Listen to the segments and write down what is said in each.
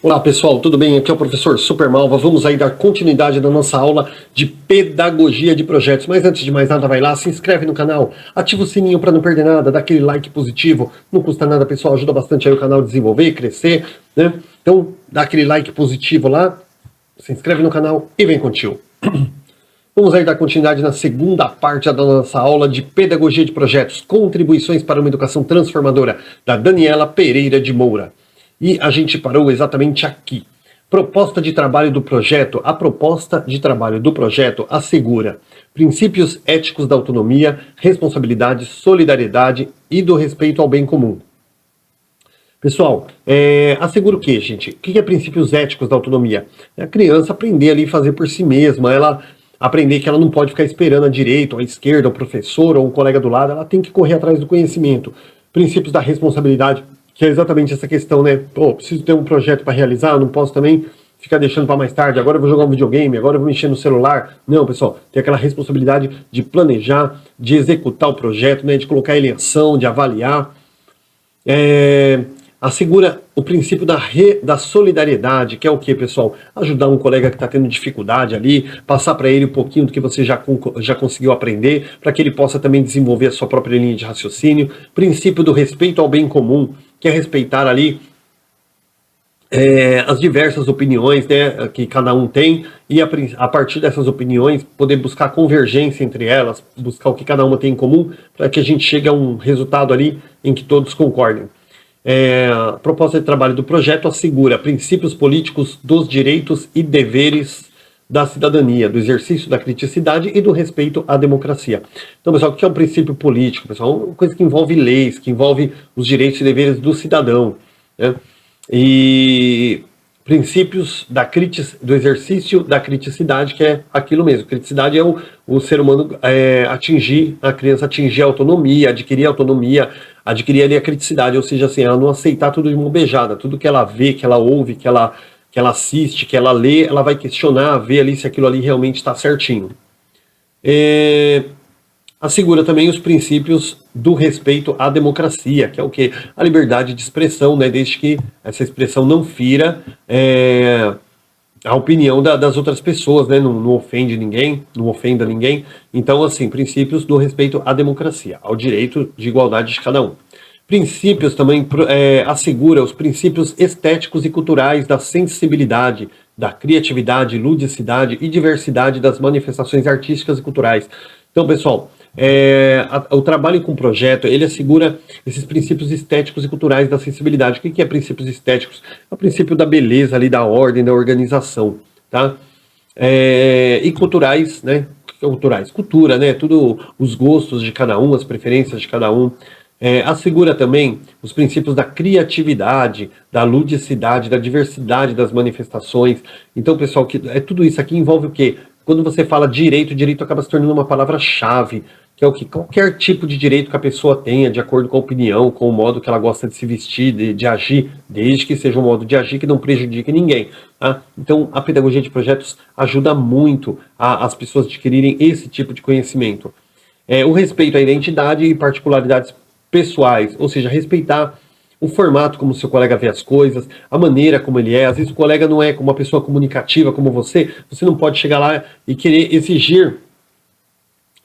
Olá pessoal, tudo bem? Aqui é o professor Supermalva. Vamos aí dar continuidade na nossa aula de pedagogia de projetos. Mas antes de mais nada, vai lá, se inscreve no canal, ativa o sininho para não perder nada, dá aquele like positivo. Não custa nada, pessoal, ajuda bastante aí o canal a desenvolver e crescer, né? Então, dá aquele like positivo lá, se inscreve no canal e vem contigo. Vamos aí dar continuidade na segunda parte da nossa aula de pedagogia de projetos, contribuições para uma educação transformadora, da Daniela Pereira de Moura. E a gente parou exatamente aqui. Proposta de trabalho do projeto. A proposta de trabalho do projeto assegura princípios éticos da autonomia, responsabilidade, solidariedade e do respeito ao bem comum. Pessoal, assegura o quê, gente? O que é princípios éticos da autonomia? É a criança aprender ali a fazer por si mesma, ela aprender que ela não pode ficar esperando a direita, ou a esquerda, o professor ou um colega do lado, ela tem que correr atrás do conhecimento. Princípios da responsabilidade, que é exatamente essa questão, né? Pô, preciso ter um projeto para realizar, não posso também ficar deixando para mais tarde, agora eu vou jogar um videogame, agora eu vou mexer no celular. Não, pessoal, tem aquela responsabilidade de planejar, de executar o projeto, né? De colocar ele em ação, de avaliar. Assegura o princípio da solidariedade, que é o que, pessoal? Ajudar um colega que está tendo dificuldade ali, passar para ele um pouquinho do que você já conseguiu aprender, para que ele possa também desenvolver a sua própria linha de raciocínio. Princípio do respeito ao bem comum, que é respeitar ali as diversas opiniões, né, que cada um tem, e a partir dessas opiniões poder buscar convergência entre elas, buscar o que cada uma tem em comum, para que a gente chegue a um resultado ali em que todos concordem. A proposta de trabalho do projeto assegura princípios políticos dos direitos e deveres da cidadania, do exercício da criticidade e do respeito à democracia. Então, pessoal, o que é um princípio político? Pessoal, uma coisa que envolve leis, que envolve os direitos e deveres do cidadão, né? E princípios do exercício da criticidade, que é aquilo mesmo. Criticidade é o ser humano a criança atingir a autonomia, adquirir ali a criticidade, ou seja, assim, ela não aceitar tudo de mão beijada, tudo que ela vê, que ela ouve, que ela assiste, que ela lê, ela vai questionar, ver ali se aquilo ali realmente está certinho. Assegura também os princípios do respeito à democracia, que é o quê? A liberdade de expressão, né, desde que essa expressão não fira a opinião das outras pessoas, né, não ofende ninguém, não ofenda ninguém. Então, assim, princípios do respeito à democracia, ao direito de igualdade de cada um. Princípios também assegura os princípios estéticos e culturais da sensibilidade, da criatividade, ludicidade e diversidade das manifestações artísticas e culturais. Então, pessoal, o trabalho com o projeto, ele assegura esses princípios estéticos e culturais da sensibilidade. O que é princípios estéticos? É o princípio da beleza, ali, da ordem, da organização, tá? E culturais, né? Cultura, né? Tudo, os gostos de cada um, as preferências de cada um. Assegura também os princípios da criatividade, da ludicidade, da diversidade das manifestações. Então, pessoal, tudo isso aqui envolve o quê? Quando você fala direito, direito acaba se tornando uma palavra-chave, que é o que? Qualquer tipo de direito que a pessoa tenha, de acordo com a opinião, com o modo que ela gosta de se vestir, de agir, desde que seja um modo de agir que não prejudique ninguém. Tá? Então, a pedagogia de projetos ajuda muito as pessoas a adquirirem esse tipo de conhecimento. O respeito à identidade e particularidades pessoais, ou seja, respeitar o formato como o seu colega vê as coisas, a maneira como ele é. Às vezes o colega não é como uma pessoa comunicativa como você não pode chegar lá e querer exigir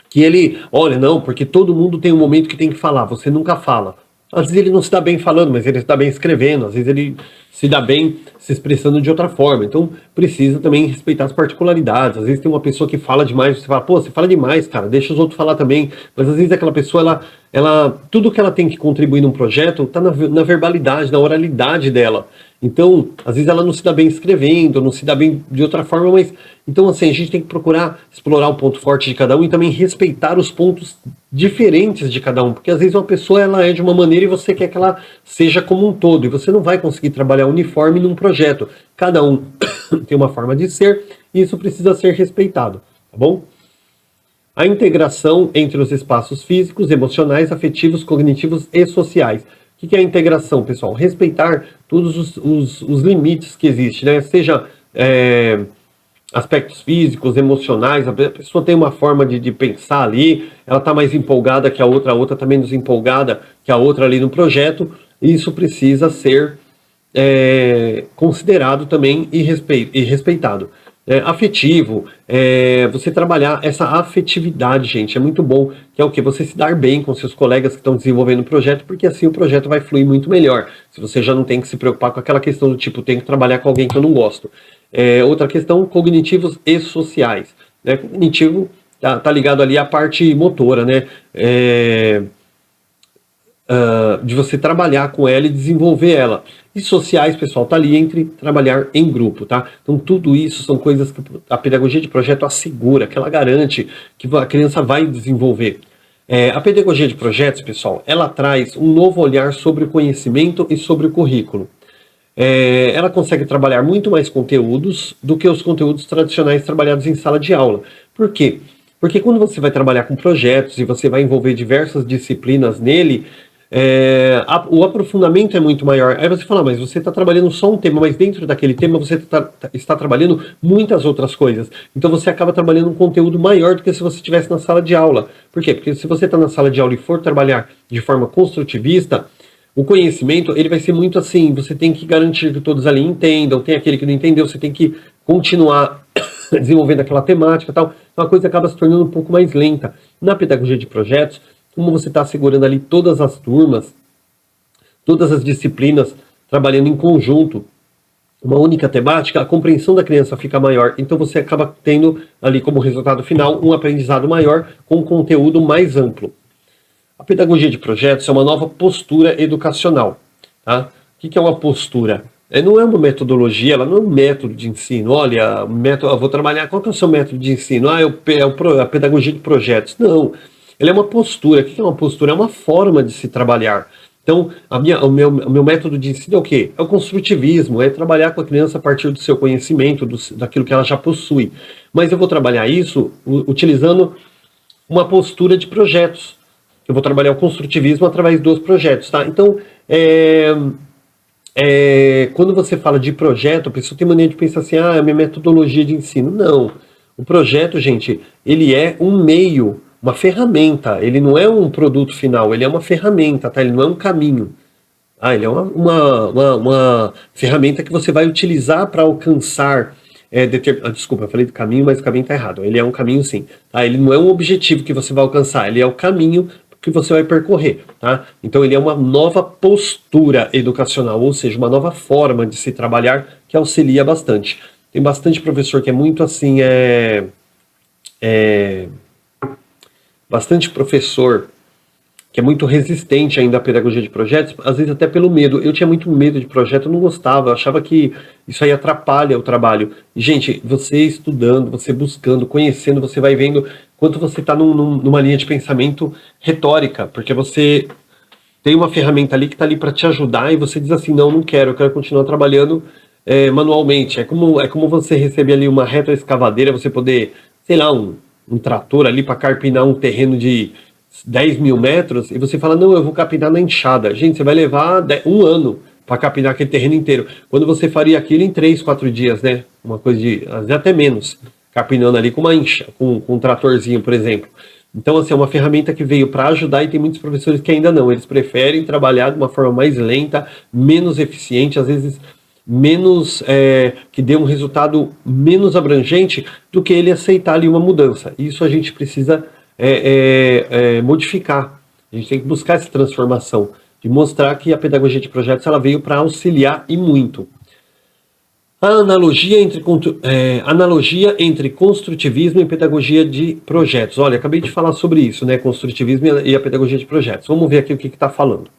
que ele, olha, não, porque todo mundo tem um momento que tem que falar, você nunca fala. Às vezes ele não se dá bem falando, mas ele se dá bem escrevendo, às vezes ele se dá bem se expressando de outra forma. Então precisa também respeitar as particularidades. Às vezes tem uma pessoa que fala demais, você fala, pô, você fala demais, cara, deixa os outros falar também. Mas às vezes aquela pessoa, tudo que ela tem que contribuir num projeto está na verbalidade, na oralidade dela. Então, às vezes ela não se dá bem escrevendo, não se dá bem de outra forma, mas... Então, assim, a gente tem que procurar explorar o ponto forte de cada um e também respeitar os pontos diferentes de cada um, porque às vezes uma pessoa, ela é de uma maneira e você quer que ela seja como um todo, e você não vai conseguir trabalhar uniforme num projeto. Cada um tem uma forma de ser, e isso precisa ser respeitado, tá bom? A integração entre os espaços físicos, emocionais, afetivos, cognitivos e sociais. O que é a integração, pessoal? Respeitar todos os limites que existem, né? Seja aspectos físicos, emocionais, a pessoa tem uma forma de pensar ali, ela está mais empolgada que a outra está menos empolgada que a outra ali no projeto, e isso precisa ser considerado também e respeitado. Afetivo, você trabalhar essa afetividade, gente, é muito bom, que é o que? Você se dar bem com seus colegas que estão desenvolvendo o projeto, porque assim o projeto vai fluir muito melhor. Se você já não tem que se preocupar com aquela questão do tipo, tenho que trabalhar com alguém que eu não gosto. Outra questão, cognitivos e sociais. Cognitivo tá ligado ali à parte motora, né? De você trabalhar com ela e desenvolver ela. E sociais, pessoal, tá ali entre trabalhar em grupo, tá? Então tudo isso são coisas que a pedagogia de projeto assegura, que ela garante que a criança vai desenvolver. A pedagogia de projetos, pessoal, ela traz um novo olhar sobre o conhecimento e sobre o currículo. Ela consegue trabalhar muito mais conteúdos do que os conteúdos tradicionais trabalhados em sala de aula. Por quê? Porque quando você vai trabalhar com projetos e você vai envolver diversas disciplinas nele, o aprofundamento é muito maior. Aí você fala, mas você está trabalhando só um tema, mas dentro daquele tema você está trabalhando muitas outras coisas. Então você acaba trabalhando um conteúdo maior do que se você estivesse na sala de aula. Por quê? Porque se você está na sala de aula e for trabalhar de forma construtivista, o conhecimento ele vai ser muito assim, você tem que garantir que todos ali entendam, tem aquele que não entendeu, você tem que continuar desenvolvendo aquela temática e tal. Então a coisa acaba se tornando um pouco mais lenta. Na pedagogia de projetos, como você está segurando ali todas as turmas, todas as disciplinas, trabalhando em conjunto, uma única temática, a compreensão da criança fica maior. Então você acaba tendo ali como resultado final um aprendizado maior com um conteúdo mais amplo. A pedagogia de projetos é uma nova postura educacional. Tá? O que é uma postura? Não é uma metodologia, ela não é um método de ensino. Olha, eu vou trabalhar, qual que é o seu método de ensino? A pedagogia de projetos. Não. Ela é uma postura. O que é uma postura? É uma forma de se trabalhar. Então, o meu método de ensino é o quê? É o construtivismo, é trabalhar com a criança a partir do seu conhecimento, daquilo que ela já possui. Mas eu vou trabalhar isso utilizando uma postura de projetos. Eu vou trabalhar o construtivismo através dos projetos, tá? Então, quando você fala de projeto, a pessoa tem maneira de pensar assim, é a minha metodologia de ensino. Não. O projeto, gente, ele é um meio, uma ferramenta, ele não é um produto final, ele é uma ferramenta, tá? Ele não é um caminho. Ele é uma ferramenta que você vai utilizar para alcançar desculpa, eu falei do caminho, mas o caminho está errado. Ele é um caminho sim. Tá? Ele não é um objetivo que você vai alcançar, ele é o caminho que você vai percorrer. Tá? Então ele é uma nova postura educacional, ou seja, uma nova forma de se trabalhar que auxilia bastante. Tem bastante professor que é muito assim, bastante professor que é muito resistente ainda à pedagogia de projetos, às vezes até pelo medo. Eu tinha muito medo de projeto, eu não gostava, eu achava que isso aí atrapalha o trabalho. E, gente, você estudando, você buscando, conhecendo, você vai vendo quanto você está numa linha de pensamento retórica, porque você tem uma ferramenta ali que está ali para te ajudar e você diz assim, não quero, eu quero continuar trabalhando manualmente. É como você receber ali uma retroescavadeira, você poder, sei lá, um trator ali para carpinar um terreno de 10 mil metros, e você fala, não, eu vou capinar na enxada. Gente, você vai levar um ano para capinar aquele terreno inteiro. Quando você faria aquilo em 3, 4 dias, né? Uma coisa de, às vezes até menos, capinando ali com um tratorzinho, por exemplo. Então, assim, é uma ferramenta que veio para ajudar e tem muitos professores que ainda não. Eles preferem trabalhar de uma forma mais lenta, menos eficiente, às vezes menos, que dê um resultado menos abrangente do que ele aceitar ali uma mudança. Isso a gente precisa modificar. A gente tem que buscar essa transformação, de mostrar que a pedagogia de projetos ela veio para auxiliar e muito. A analogia entre construtivismo e pedagogia de projetos. Olha, acabei de falar sobre isso, né? Construtivismo e a pedagogia de projetos. Vamos ver aqui o que está falando.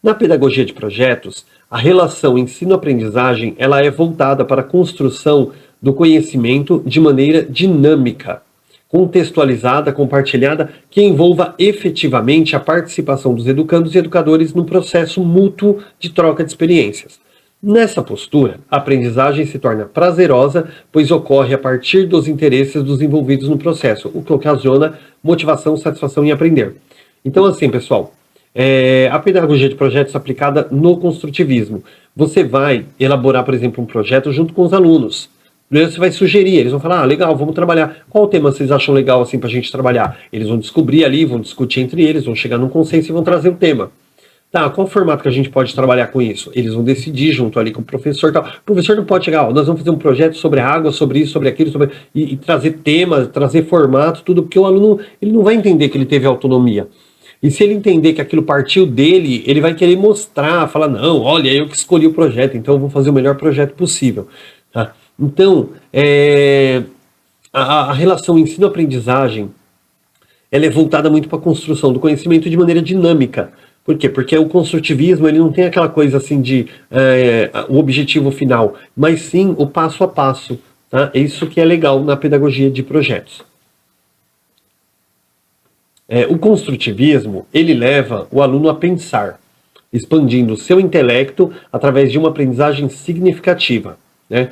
Na pedagogia de projetos, a relação ensino-aprendizagem ela é voltada para a construção do conhecimento de maneira dinâmica, contextualizada, compartilhada, que envolva efetivamente a participação dos educandos e educadores no processo mútuo de troca de experiências. Nessa postura, a aprendizagem se torna prazerosa, pois ocorre a partir dos interesses dos envolvidos no processo, o que ocasiona motivação, satisfação em aprender. Então, assim, pessoal, a pedagogia de projetos aplicada no construtivismo. Você vai elaborar, por exemplo, um projeto junto com os alunos. Você vai sugerir, eles vão falar, legal, vamos trabalhar. Qual tema vocês acham legal assim pra gente trabalhar? Eles vão descobrir ali, vão discutir entre eles, vão chegar num consenso e vão trazer o tema. Tá, qual formato que a gente pode trabalhar com isso? Eles vão decidir junto ali com o professor e tal. O professor não pode chegar, ó, nós vamos fazer um projeto sobre água, sobre isso, sobre aquilo, e trazer temas, trazer formato, tudo, porque o aluno ele não vai entender que ele teve autonomia. E se ele entender que aquilo partiu dele, ele vai querer mostrar, falar, não, olha, eu que escolhi o projeto, então eu vou fazer o melhor projeto possível. Tá? Então, a relação ensino-aprendizagem, ela é voltada muito para a construção do conhecimento de maneira dinâmica. Por quê? Porque o construtivismo ele não tem aquela coisa assim de o objetivo final, mas sim o passo a passo. Tá? É isso que é legal na pedagogia de projetos. O construtivismo ele leva o aluno a pensar, expandindo o seu intelecto através de uma aprendizagem significativa. Né?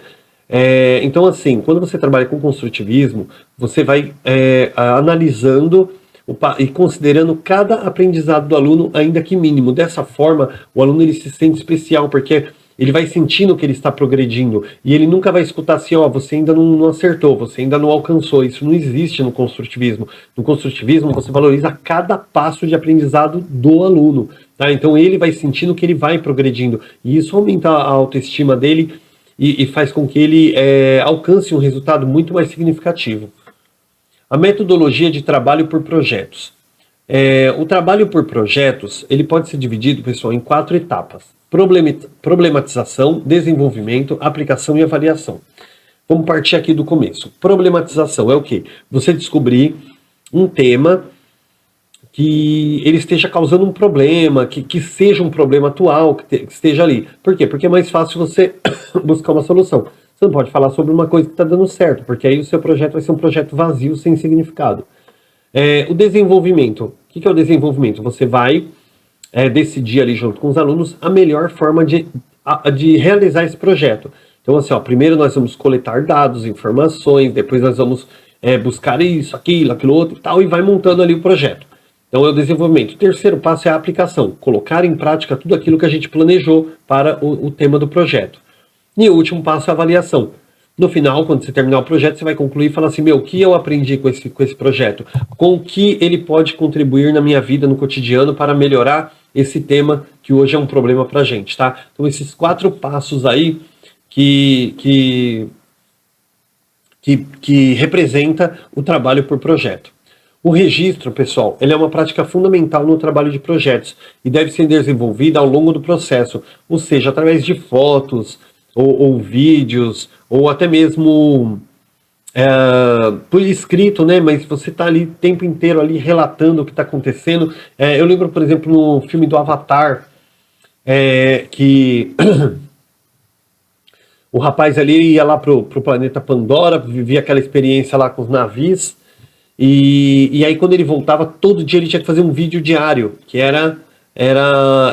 Então, assim, quando você trabalha com construtivismo, você vai analisando e considerando cada aprendizado do aluno, ainda que mínimo. Dessa forma, o aluno ele se sente especial, porque ele vai sentindo que ele está progredindo, e ele nunca vai escutar assim, ó, você ainda não acertou, você ainda não alcançou. Isso não existe no construtivismo. No construtivismo, você valoriza cada passo de aprendizado do aluno, tá? Então ele vai sentindo que ele vai progredindo, e isso aumenta a autoestima dele e faz com que ele alcance um resultado muito mais significativo. A metodologia de trabalho por projetos. O trabalho por projetos, ele pode ser dividido, pessoal, em 4 etapas. Problematização, desenvolvimento, aplicação e avaliação. Vamos partir aqui do começo. Problematização é o quê? Você descobrir um tema que ele esteja causando um problema, que seja um problema atual, que esteja ali. Por quê? Porque é mais fácil você buscar uma solução. Você não pode falar sobre uma coisa que está dando certo, porque aí o seu projeto vai ser um projeto vazio, sem significado. O desenvolvimento. O que é o desenvolvimento? Você vai decidir ali junto com os alunos a melhor forma de realizar esse projeto. Então, assim, ó, primeiro nós vamos coletar dados, informações, depois nós vamos buscar isso, aquilo outro e tal, e vai montando ali o projeto. Então é o desenvolvimento. O terceiro passo é a aplicação, colocar em prática tudo aquilo que a gente planejou para o tema do projeto. E o último passo é a avaliação. No final, quando você terminar o projeto, você vai concluir e falar assim, o que eu aprendi com esse projeto? Com o que ele pode contribuir na minha vida, no cotidiano, para melhorar esse tema que hoje é um problema para a gente, tá? Então, esses 4 passos aí que representa o trabalho por projeto. O registro, pessoal, ele é uma prática fundamental no trabalho de projetos e deve ser desenvolvida ao longo do processo, ou seja, através de fotos, ou vídeos, ou até mesmo por escrito, né? Mas você está ali o tempo inteiro ali relatando o que está acontecendo. Eu lembro, por exemplo, no filme do Avatar, que o rapaz ali ia lá pro planeta Pandora, vivia aquela experiência lá com os navios, e aí quando ele voltava, todo dia ele tinha que fazer um vídeo diário, que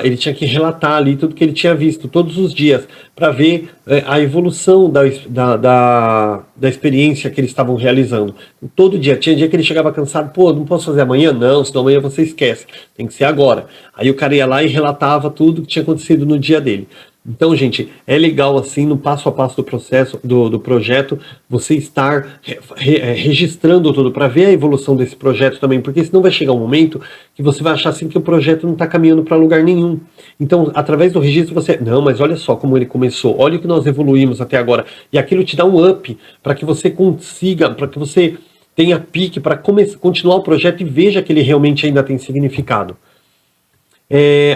ele tinha que relatar ali tudo que ele tinha visto todos os dias, para ver a evolução da experiência que eles estavam realizando. Todo dia, tinha dia que ele chegava cansado, não posso fazer amanhã? Não, senão amanhã você esquece, tem que ser agora. Aí o cara ia lá e relatava tudo que tinha acontecido no dia dele. Então, gente, é legal assim, no passo a passo do processo, do projeto, você estar registrando tudo para ver a evolução desse projeto também, porque senão vai chegar um momento que você vai achar assim que o projeto não está caminhando para lugar nenhum. Então, através do registro você, não, mas olha só como ele começou, olha o que nós evoluímos até agora, e aquilo te dá um up para que você consiga, para que você tenha pique para continuar o projeto e veja que ele realmente ainda tem significado.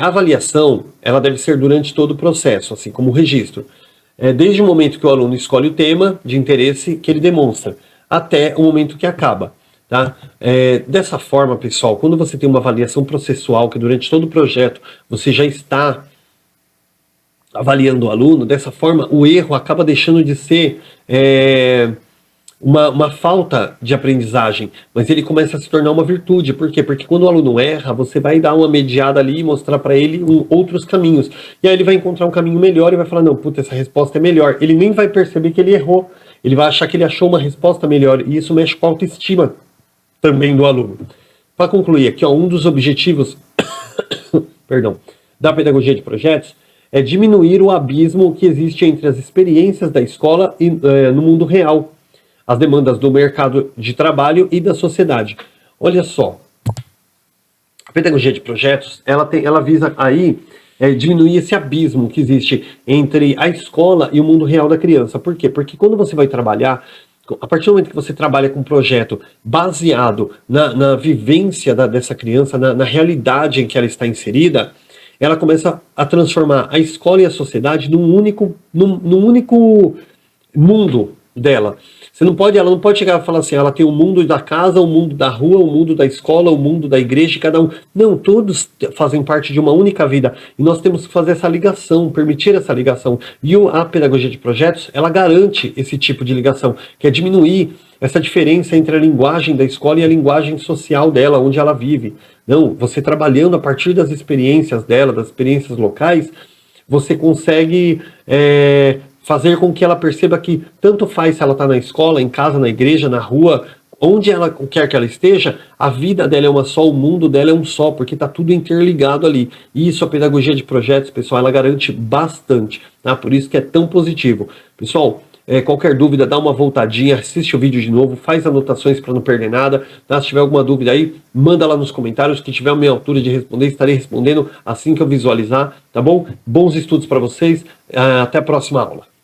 A avaliação, ela deve ser durante todo o processo, assim como o registro. Desde o momento que o aluno escolhe o tema de interesse que ele demonstra, até o momento que acaba. Tá? Dessa forma, pessoal, quando você tem uma avaliação processual, que durante todo o projeto você já está avaliando o aluno, dessa forma o erro acaba deixando de ser uma falta de aprendizagem, mas ele começa a se tornar uma virtude. Por quê? Porque quando o aluno erra, você vai dar uma mediada ali e mostrar para ele outros caminhos. E aí ele vai encontrar um caminho melhor e vai falar, não, puta, essa resposta é melhor. Ele nem vai perceber que ele errou. Ele vai achar que ele achou uma resposta melhor. E isso mexe com a autoestima também do aluno. Para concluir aqui, um dos objetivos perdão, da pedagogia de projetos é diminuir o abismo que existe entre as experiências da escola e no mundo real, as demandas do mercado de trabalho e da sociedade. Olha só, pedagogia de projetos, ela visa aí diminuir esse abismo que existe entre a escola e o mundo real da criança. Por quê? Porque quando você vai trabalhar, a partir do momento que você trabalha com um projeto baseado na vivência dessa criança, na realidade em que ela está inserida, ela começa a transformar a escola e a sociedade num único mundo dela. Ela não pode chegar e falar assim, ela tem o mundo da casa, o mundo da rua, o mundo da escola, o mundo da igreja, cada um. Não, todos fazem parte de uma única vida. E nós temos que fazer essa ligação, permitir essa ligação. E a pedagogia de projetos, ela garante esse tipo de ligação, que é diminuir essa diferença entre a linguagem da escola e a linguagem social dela, onde ela vive. Não, você trabalhando a partir das experiências dela, das experiências locais, você consegue fazer com que ela perceba que tanto faz se ela está na escola, em casa, na igreja, na rua, onde ela quer que ela esteja, a vida dela é uma só, o mundo dela é um só, porque está tudo interligado ali. E isso, a pedagogia de projetos, pessoal, ela garante bastante, tá? Por isso que é tão positivo. Pessoal, qualquer dúvida, dá uma voltadinha, assiste o vídeo de novo, faz anotações para não perder nada, tá? Se tiver alguma dúvida aí, manda lá nos comentários, que tiver a minha altura de responder, estarei respondendo assim que eu visualizar, tá bom? Bons estudos para vocês, até a próxima aula.